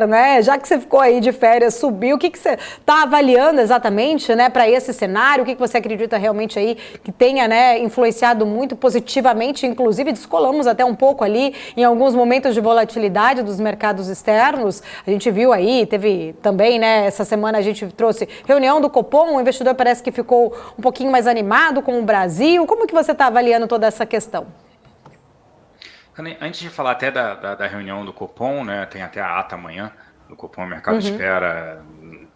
né? Já que você ficou aí de férias, subiu, o que você está avaliando exatamente, né, para esse cenário? O que você acredita realmente aí que tenha, né, influenciado muito positivamente? Inclusive, descolamos até um pouco ali em alguns momentos de volatilidade dos mercados externos. A gente viu aí, teve também, né, essa semana a gente trouxe reunião do Copom, o investidor parece que ficou um pouquinho mais animado com o Brasil. Como que você está avaliando toda essa questão? Antes de falar até da reunião do Copom, né, tem até a ata amanhã do Copom, o mercado espera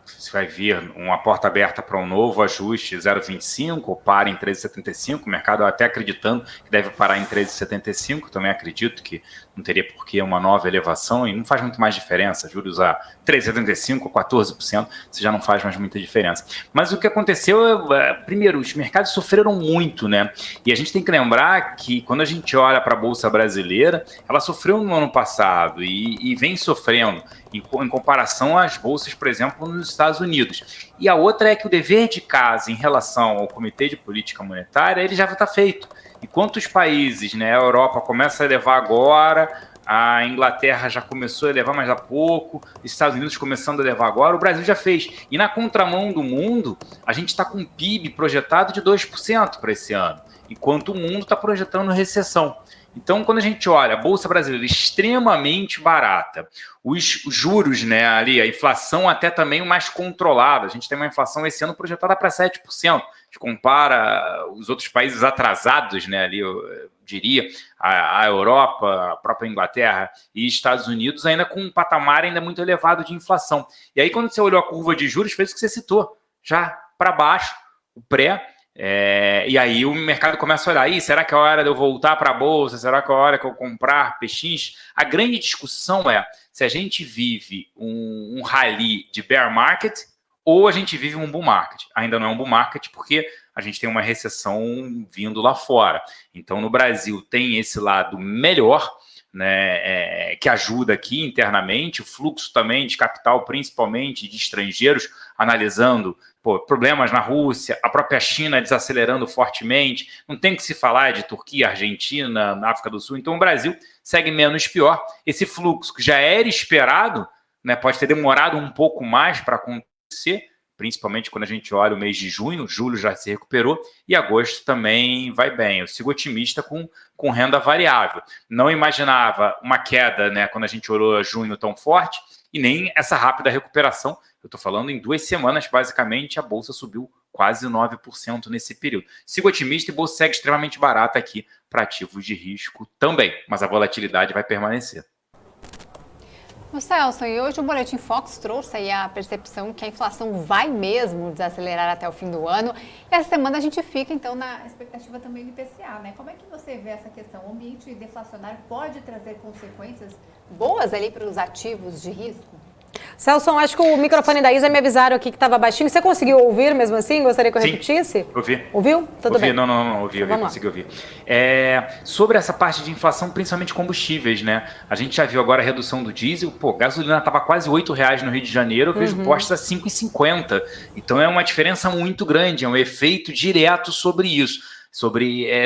se vai vir uma porta aberta para um novo ajuste 0,25 ou para em 13,75, o mercado até acreditando que deve parar em 13,75, também acredito que não teria por que uma nova elevação e não faz muito mais diferença, juros a 13,75 ou 14%, isso já não faz mais muita diferença. Mas o que aconteceu, primeiro, os mercados sofreram muito, né? E a gente tem que lembrar que quando a gente olha para a Bolsa Brasileira, ela sofreu no ano passado e vem sofrendo em comparação às bolsas, por exemplo, nos Estados Unidos. E a outra é que o dever de casa em relação ao Comitê de Política Monetária, ele já está feito. Enquanto os países, né, a Europa começa a elevar agora, a Inglaterra já começou a elevar mais há pouco, os Estados Unidos começando a elevar agora, o Brasil já fez. E na contramão do mundo, a gente está com um PIB projetado de 2% para esse ano, enquanto o mundo está projetando recessão. Então, quando a gente olha a Bolsa Brasileira extremamente barata, os juros, né, ali, a inflação até também mais controlada, a gente tem uma inflação esse ano projetada para 7%, a gente compara os outros países atrasados, né, ali, eu diria, a Europa, a própria Inglaterra e Estados Unidos, ainda com um patamar ainda muito elevado de inflação. E aí, quando você olhou a curva de juros, fez o que você citou, já para baixo, o pré. E aí o mercado começa a olhar, será que é a hora de eu voltar para a Bolsa? Será que é a hora que eu comprar peixinhos? A grande discussão é se a gente vive um rally de bear market ou a gente vive um bull market. Ainda não é um bull market porque a gente tem uma recessão vindo lá fora. Então no Brasil tem esse lado melhor, né, que ajuda aqui internamente, o fluxo também de capital, principalmente de estrangeiros, analisando problemas na Rússia, a própria China desacelerando fortemente, não tem que se falar de Turquia, Argentina, África do Sul, então o Brasil segue menos pior. Esse fluxo que já era esperado, né, pode ter demorado um pouco mais para acontecer, principalmente quando a gente olha o mês de junho, julho já se recuperou, e agosto também vai bem. Eu sigo otimista com renda variável. Não imaginava uma queda, né, quando a gente olhou junho tão forte, e nem essa rápida recuperação. Eu estou falando em 2 semanas, basicamente, a Bolsa subiu quase 9% nesse período. Sigo otimista e a Bolsa segue extremamente barata aqui para ativos de risco também, mas a volatilidade vai permanecer. O Celso, e hoje o Boletim Fox trouxe aí a percepção que a inflação vai mesmo desacelerar até o fim do ano. E essa semana a gente fica, então, na expectativa também do IPCA, né? Como é que você vê essa questão? O ambiente deflacionário pode trazer consequências boas ali para os ativos de risco? Celso, acho que o microfone da Isa me avisaram aqui que estava baixinho. Você conseguiu ouvir mesmo assim? Gostaria que eu repetisse? Ouvi. Ouviu? Tudo bem. Não, ouvi, consegui ouvir. Sobre essa parte de inflação, principalmente combustíveis, né? A gente já viu agora a redução do diesel. Gasolina estava quase R$8 no Rio de Janeiro, eu vejo postos a R$5,50. Então é uma diferença muito grande, é um efeito direto sobre isso.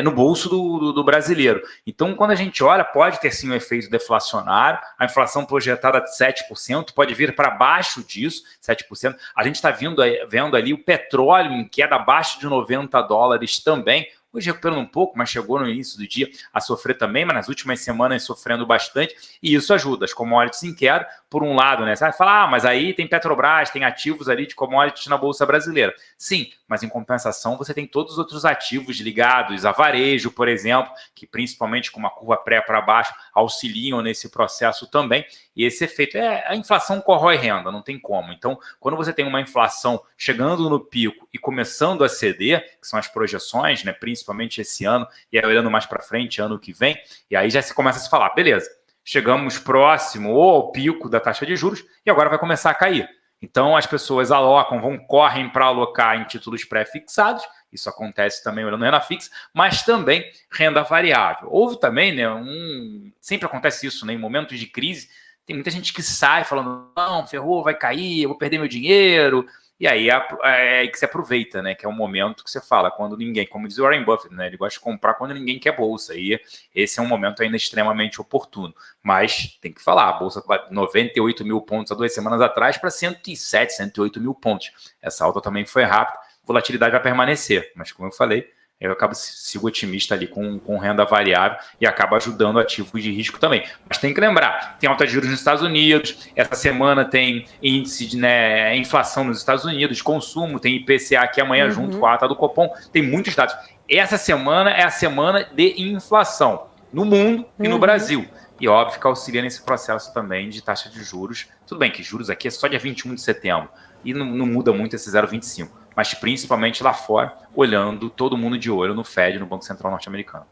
No bolso do brasileiro. Então, quando a gente olha, pode ter sim um efeito deflacionário, a inflação projetada de 7%, pode vir para baixo disso, 7%. A gente está vendo ali o petróleo em queda abaixo de $90 também, hoje recuperando um pouco, mas chegou no início do dia a sofrer também, mas nas últimas semanas sofrendo bastante, e isso ajuda. As commodities em queda, por um lado, né? Você vai falar, mas aí tem Petrobras, tem ativos ali de commodities na Bolsa Brasileira. Sim, mas em compensação você tem todos os outros ativos ligados a varejo, por exemplo, que principalmente com uma curva pré para baixo auxiliam nesse processo também, e esse efeito a inflação corrói renda, não tem como. Então, quando você tem uma inflação chegando no pico e começando a ceder, que são as projeções, né, principalmente esse ano, e aí olhando mais para frente, ano que vem, e aí já se começa a se falar, beleza, chegamos próximo ou ao pico da taxa de juros e agora vai começar a cair. Então, as pessoas correm para alocar em títulos pré-fixados, isso acontece também olhando renda fixa, mas também renda variável. Houve também, né, sempre acontece isso, né, em momentos de crise, tem muita gente que sai falando, não, ferrou, vai cair, eu vou perder meu dinheiro, E aí é que você aproveita, né? Que é o momento que você fala, quando ninguém, como diz o Warren Buffett, né? Ele gosta de comprar quando ninguém quer bolsa. E esse é um momento ainda extremamente oportuno. Mas tem que falar, a bolsa vai 98 mil pontos há 2 semanas atrás para 107, 108 mil pontos. Essa alta também foi rápida, volatilidade vai permanecer. Mas como eu falei, eu sigo otimista ali com renda variável e acaba ajudando ativos de risco também. Mas tem que lembrar, tem alta de juros nos Estados Unidos, essa semana tem índice de inflação nos Estados Unidos, de consumo, tem IPCA aqui amanhã junto com a ata do Copom, tem muitos dados. Essa semana é a semana de inflação no mundo e no Brasil. E óbvio que auxilia nesse processo também de taxa de juros. Tudo bem que juros aqui é só dia 21 de setembro e não muda muito esse 0,25. Mas principalmente lá fora, olhando todo mundo de olho no Fed, no Banco Central norte-americano.